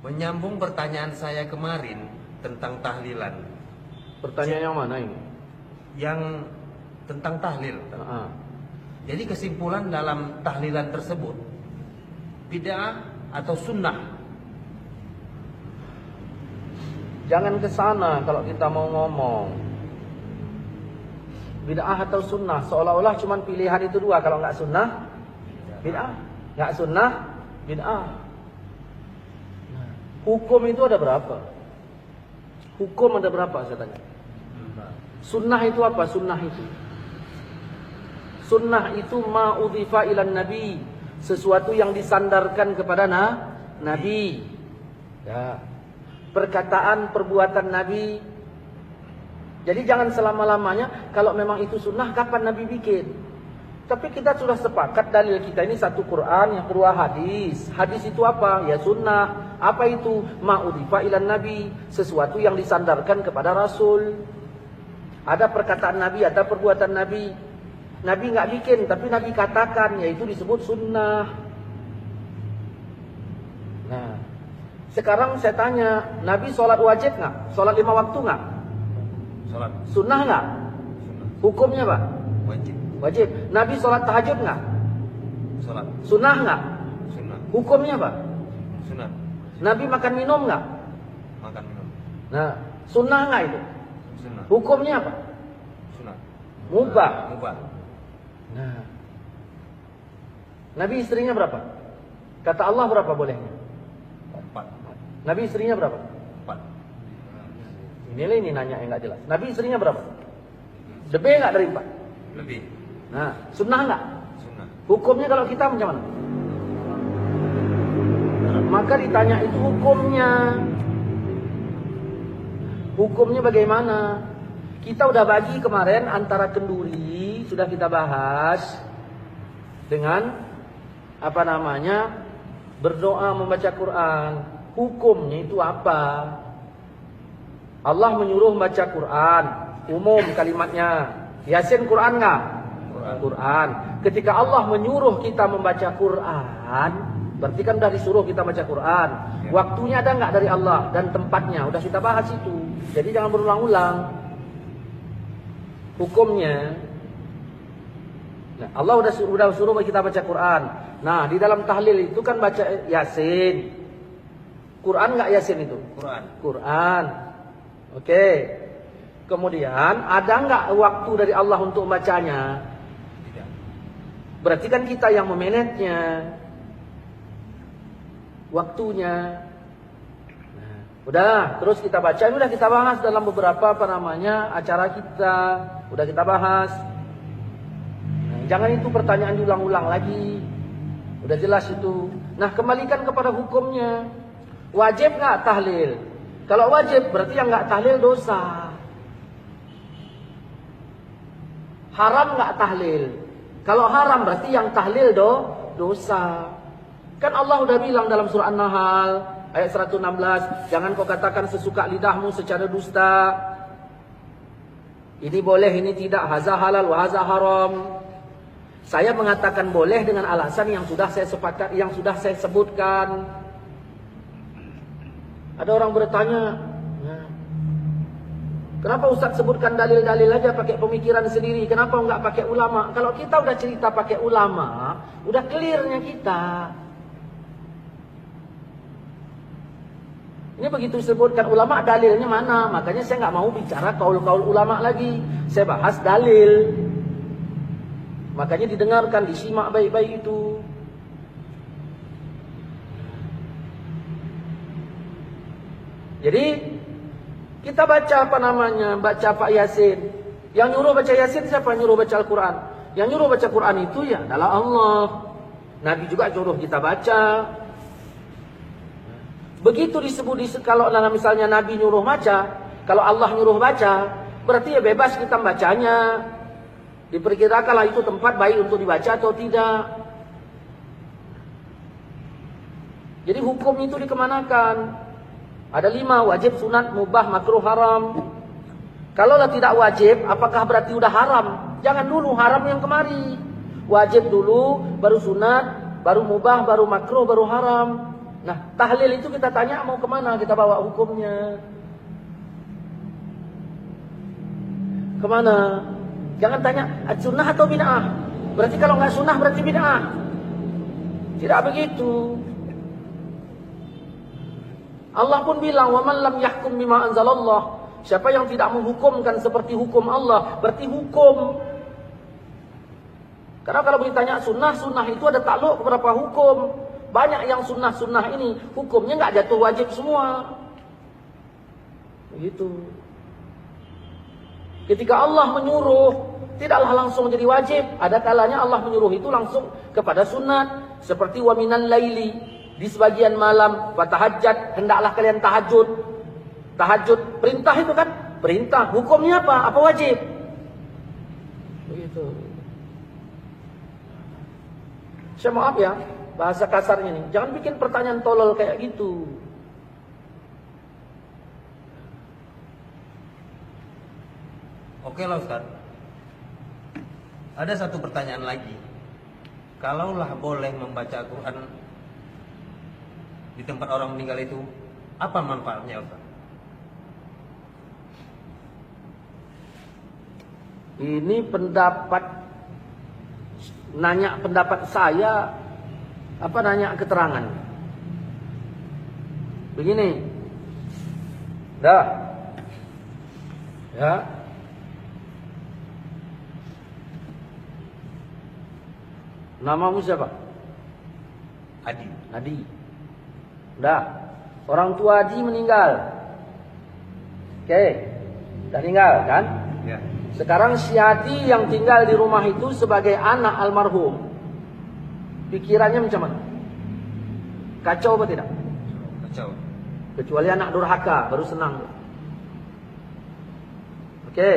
Menyambung pertanyaan saya kemarin tentang tahlilan. Pertanyaan yang mana ini? Yang tentang tahlil. Jadi kesimpulan dalam tahlilan tersebut, bid'ah atau sunnah? Jangan ke sana kalau kita mau ngomong. Bid'ah atau sunnah, seolah-olah cuma pilihan itu dua. Kalau nggak sunnah, bid'ah. Nggak sunnah, bid'ah. Hukum itu ada berapa? Hukum ada berapa saya tanya? Sunnah itu apa? Sunnah itu ma'udhifa ilan nabi, sesuatu yang disandarkan kepada nabi. Ya. Perkataan, perbuatan nabi. Jadi jangan selama-lamanya kalau memang itu sunnah, kapan nabi bikin? Tapi kita sudah sepakat dalil kita ini satu Quran, yang kedua hadis. Hadis itu apa? Ya sunnah. Apa itu? Ma'udhifa ilan nabi, sesuatu yang disandarkan kepada rasul. Ada perkataan nabi, ada perbuatan nabi. Nabi nggak bikin, tapi nabi katakan, yaitu disebut sunnah. Nah, sekarang saya tanya, nabi sholat wajib nggak? Sholat 5 waktu nggak? Sholat. Sunnah nggak? Sunnah. Hukumnya apa? Wajib. Wajib. Nabi sholat tahajud nggak? Sholat. Sunnah nggak? Sunnah. Hukumnya apa? Sunnah. Nabi makan minum nggak? Makan minum. Nah, sunnah nggak itu? Sunnah. Hukumnya apa? Sunnah. Mubah. Mubah. Nah, Nabi istrinya berapa? Kata Allah berapa bolehnya? 4. Nabi istrinya berapa? 4. Ini nanya yang nggak jelas. Nabi istrinya berapa? Lebih nggak dari 4? Lebih. Nah, sunnah nggak? Sunnah. Hukumnya kalau kita macam mana? Maka ditanya itu hukumnya. Hukumnya bagaimana? Kita udah bagi kemarin antara kenduri, sudah kita bahas, dengan apa namanya, berdoa membaca Quran. Hukumnya itu apa? Allah menyuruh membaca Quran, umum kalimatnya. Yasin Quran nggak? Quran. Ketika Allah menyuruh kita membaca Quran, berarti kan sudah disuruh kita baca Quran. Waktunya ada nggak dari Allah dan tempatnya? Udah kita bahas itu. Jadi jangan berulang-ulang. Hukumnya, nah, Allah udah suruh kita baca Quran. Nah, di dalam tahlil itu kan baca Yasin. Quran nggak Yasin itu? Quran. Oke. Kemudian ada nggak waktu dari Allah untuk membacanya? Tidak. Berarti kan kita yang memanagenya. Waktunya. Nah, udah, terus kita baca, udah kita bahas dalam beberapa acara kita. Udah kita bahas. Nah, jangan itu pertanyaan diulang-ulang lagi. Udah jelas itu. Nah, kembalikan kepada hukumnya. Wajib nggak tahlil? Kalau wajib berarti yang nggak tahlil dosa. Haram nggak tahlil? Kalau haram berarti yang tahlil dosa. Kan Allah udah bilang dalam surah An-Nahl ayat 116, jangan kau katakan sesuka lidahmu secara dusta. Ini boleh, ini tidak, haza halal wa haza haram. Saya mengatakan boleh dengan alasan yang sudah saya sepakat, yang sudah saya sebutkan. Ada orang bertanya, kenapa Ustaz sebutkan dalil-dalil aja pakai pemikiran sendiri? Kenapa enggak pakai ulama? Kalau kita udah cerita pakai ulama, udah clearnya kita. Ini begitu disebutkan ulama, dalilnya mana? Makanya saya nggak mau bicara kaul-kaul ulama lagi. Saya bahas dalil. Makanya didengarkan, disimak baik-baik itu. Jadi kita baca baca Pak Yasin. Yang nyuruh baca Yasin siapa? Nyuruh baca Al-Quran. Yang nyuruh baca Quran itu ya adalah Allah. Nabi juga nyuruh kita baca. Begitu disebut kalau misalnya Nabi nyuruh baca, kalau Allah nyuruh baca, berarti ya bebas kita membacanya. Diperkirakanlah itu tempat baik untuk dibaca atau tidak. Jadi hukum itu dikemanakan? Ada 5, wajib, sunat, mubah, makruh, haram. Kalau tidak wajib, apakah berarti udah haram? Jangan dulu haram yang kemari. Wajib dulu, baru sunat, baru mubah, baru makruh, baru haram. Nah, tahlil itu kita tanya mau kemana, kita bawa hukumnya. Kemana? Jangan tanya sunnah atau bid'ah. Berarti kalau nggak sunnah berarti bid'ah. Tidak begitu. Allah pun bilang, "Wa man lam yahkum bima anzalallah." Siapa yang tidak menghukumkan seperti hukum Allah, berarti hukum. Karena kalau ditanya sunnah itu ada takluk beberapa hukum. Banyak yang sunnah ini hukumnya nggak jatuh wajib semua. Begitu. Ketika Allah menyuruh, tidaklah langsung jadi wajib. Ada kalanya Allah menyuruh itu langsung kepada sunat. Seperti wa minal laili, di sebagian malam, fatahajjat, hendaklah kalian tahajud. Tahajud, perintah itu kan? Perintah, hukumnya apa? Apa wajib? Begitu. Saya maaf ya, bahasa kasarnya nih. Jangan bikin pertanyaan tolol kayak gitu. Oke lah Ustaz. Ada satu pertanyaan lagi. Kalaulah boleh membaca Al-Quran di tempat orang meninggal itu, apa manfaatnya Ustaz? Ini pendapat, nanya pendapat saya, apa nanya keterangan? Begini, dah, ya. Namamu siapa? Adi. Adi. Dah, orang tua Adi meninggal. Oke, dah meninggal kan? Ya. Sekarang si Adi yang tinggal di rumah itu sebagai anak almarhum, pikirannya macam mana? Kacau apa tidak? Kacau. Kecuali anak durhaka, baru senang. Oke,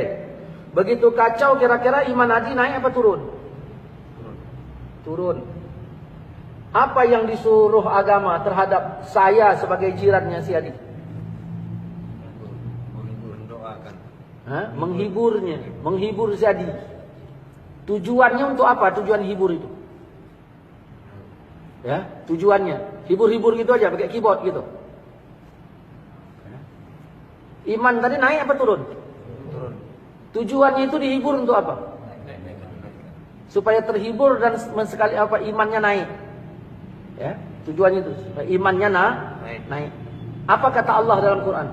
begitu kacau kira-kira iman Adi naik apa turun? Turun. Apa yang disuruh agama terhadap saya sebagai jirannya si Adi? Mendoakan. Menghiburnya, menghibur si Adi. Tujuannya untuk apa? Tujuan hibur itu. Ya, tujuannya hibur-hibur gitu aja, pakai keyboard gitu. Iman tadi naik apa turun? Turun. Tujuannya itu dihibur untuk apa? Supaya terhibur dan sekali apa imannya naik. Ya, tujuannya itu supaya imannya naik. Apa kata Allah dalam Quran?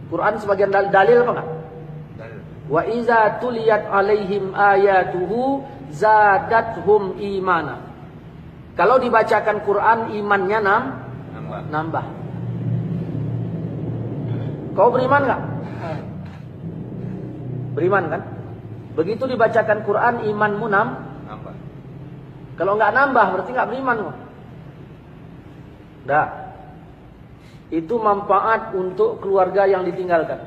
Quran sebagian dalil apa enggak? Dalil. Wa iza tuliyat alaihim ayatuhu zadathum imana. Kalau dibacakan Quran imannya nambah. Kau beriman enggak? Beriman kan? Begitu dibacakan Quran imanmu Nambah. Kalau enggak nambah berarti enggak beriman kok. Dah. Itu manfaat untuk keluarga yang ditinggalkan.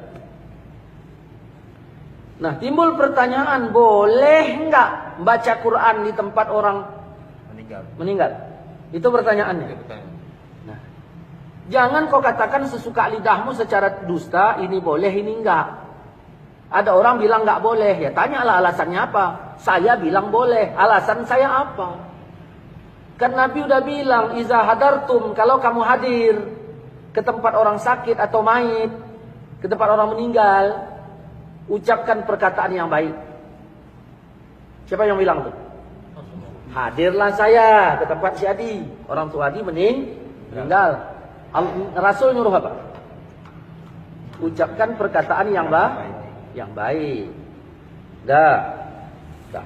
Nah, timbul pertanyaan, boleh enggak baca Quran di tempat orang meninggal? Itu pertanyaannya. Itu pertanyaan. Nah, jangan kau katakan sesuka lidahmu secara dusta, ini boleh, ini enggak. Ada orang bilang enggak boleh, ya tanyalah alasannya apa. Saya bilang boleh, alasan saya apa? Kan Nabi udah bilang, iza hadartum, kalau kamu hadir ke tempat orang sakit atau mayit, ke tempat orang meninggal, ucapkan perkataan yang baik. Siapa yang bilang tuh? Hadirlah saya ke tempat si Adi. Orang tua Adi meninggal. Rasul nyuruh apa? Ucapkan perkataan yang baik.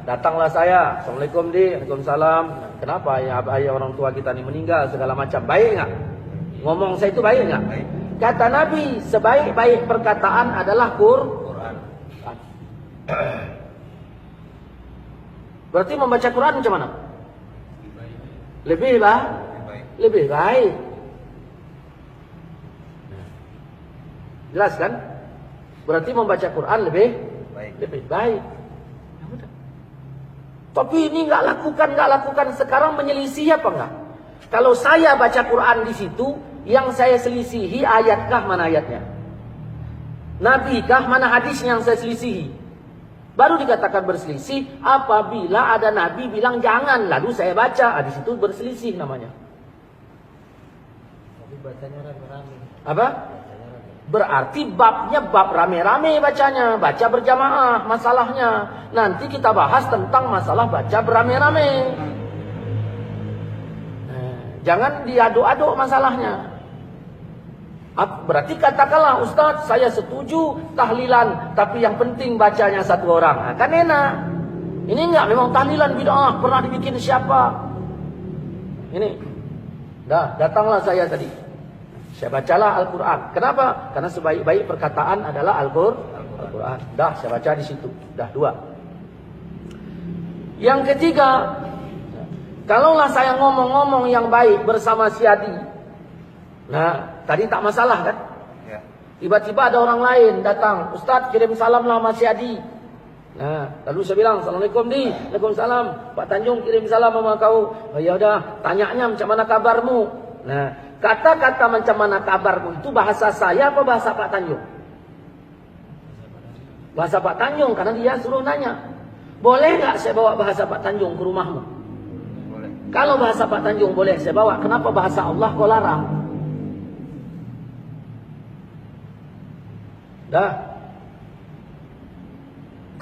Datanglah saya. Assalamualaikum di. Waalaikumsalam. Kenapa ya orang tua kita ini meninggal segala macam? Baik enggak? Ngomong saya itu baik enggak? Baik. Kata Nabi, sebaik-baik perkataan adalah Quran. Berarti membaca Quran macam mana? Lebih Baik. Lebih baik. Jelas kan? Berarti membaca Quran lebih baik. Ya udah. Tapi ini nggak lakukan. Sekarang menyelisih apa enggak? Kalau saya baca Quran di situ, yang saya selisihi ayatkah mana ayatnya? Nabi kah mana hadisnya yang saya selisihi? Baru dikatakan berselisih apabila ada nabi bilang jangan, lalu saya baca. Di situ berselisih namanya. Tapi bacanya rame-rame. Apa? Berarti babnya bab rame-rame bacanya, baca berjamaah masalahnya. Nanti kita bahas tentang masalah baca berame-rame. Jangan diaduk-aduk masalahnya. Berarti katakanlah, Ustaz, saya setuju tahlilan, tapi yang penting bacanya satu orang. Kan enak. Ini enggak, memang tahlilan bid'ah, pernah dibikin siapa? Ini. Datanglah saya tadi. Saya bacalah Al-Quran. Kenapa? Karena sebaik-baik perkataan adalah Al-Quran. Saya baca di situ. 2. Yang ketiga, kalaulah saya ngomong-ngomong yang baik bersama si Adi. Nah, tadi tak masalah kan? Ya. Tiba-tiba ada orang lain datang. Ustaz, kirim salam lah sama si Adi. Nah, lalu saya bilang, Assalamualaikum Di. Waalaikumsalam. Pak Tanjung kirim salam sama kau. Oh ya udah, tanyanya macam mana kabarmu? Nah, kata-kata macam mana kabarmu itu bahasa saya apa bahasa Pak Tanjung? Bahasa Pak Tanjung, karena dia suruh nanya. Boleh nggak saya bawa bahasa Pak Tanjung ke rumahmu? Boleh. Kalau bahasa Pak Tanjung boleh saya bawa, kenapa bahasa Allah kau larang?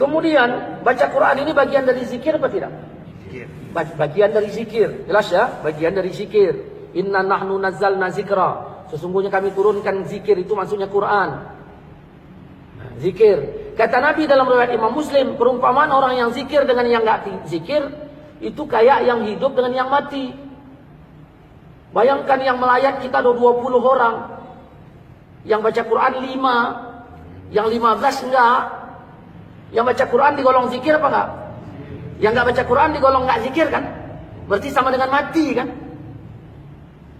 Kemudian baca Quran ini bagian dari zikir apa tidak? Zikir. Bagian dari zikir, jelas ya? Bagian dari zikir. Inna nahnu nazzalna zikra. Sesungguhnya kami turunkan zikir, itu maksudnya Quran. Zikir. Kata Nabi dalam riwayat Imam Muslim, perumpamaan orang yang zikir dengan yang enggak zikir itu kayak yang hidup dengan yang mati. Bayangkan yang melayat kita ada 20 orang. Yang baca Quran 5. Yang 15 enggak. Yang baca Quran digolong zikir apa enggak? Yang enggak baca Quran digolong enggak zikir kan? Berarti sama dengan mati kan?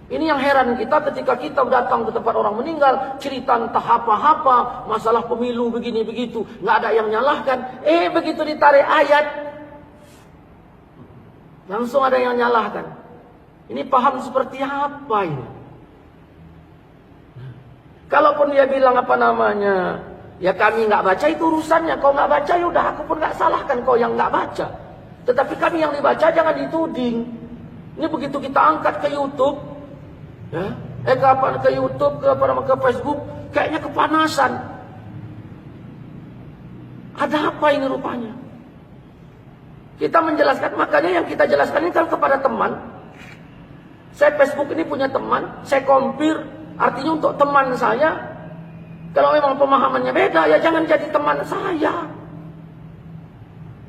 Ini yang heran kita ketika kita datang ke tempat orang meninggal, cerita entah apa-apa, masalah pemilu begini begitu, enggak ada yang nyalahkan. Begitu ditarik ayat, langsung ada yang nyalahkan. Ini paham seperti apa ini? Kalaupun dia bilang apa namanya, ya kami nggak baca itu urusannya. Kau nggak baca, yaudah aku pun nggak salahkan kau yang nggak baca. Tetapi kami yang dibaca jangan dituding. Ini begitu kita angkat ke YouTube, ya, ke YouTube, ke Facebook, kayaknya kepanasan. Ada apa ini rupanya? Kita menjelaskan, makanya yang kita jelaskan ini kan kepada teman. Saya Facebook ini punya teman, saya compare, artinya untuk teman saya. Kalau memang pemahamannya beda, ya jangan jadi teman saya.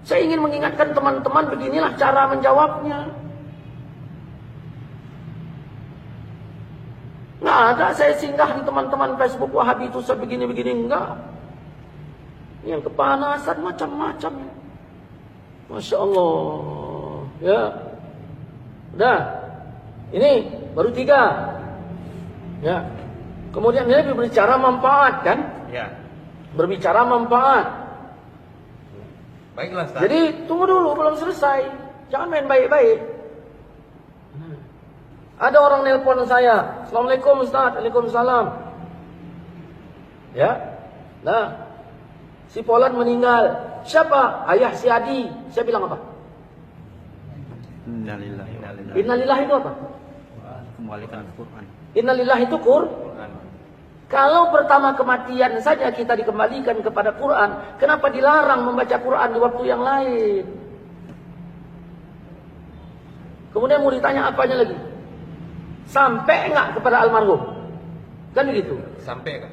Saya ingin mengingatkan teman-teman, beginilah cara menjawabnya. Nggak ada saya singgah di teman-teman Facebook Wahabi itu sebegini-begini, enggak. Yang kepanasan macam-macam. Masya Allah. Ya. Udah. Ini baru 3. Ya. Kemudian dia berbicara manfaat kan? Ya. Berbicara manfaat. Baiklah, Ustaz. Jadi tunggu dulu, belum selesai. Jangan main baik-baik. Ada orang nelpon saya. Assalamualaikum Ustaz. Waalaikumsalam. Ya. Nah, si Polan meninggal. Siapa? Ayah si Adi. Saya bilang apa? Innalillahi. Innalillah itu apa? Kembalikan Al-Quran. Innalillah itu Quran. Kalau pertama kematian saja kita dikembalikan kepada Quran, kenapa dilarang membaca Quran di waktu yang lain? Kemudian mau ditanya apanya lagi? Sampai enggak kepada almarhum? Kan begitu? Sampai kan?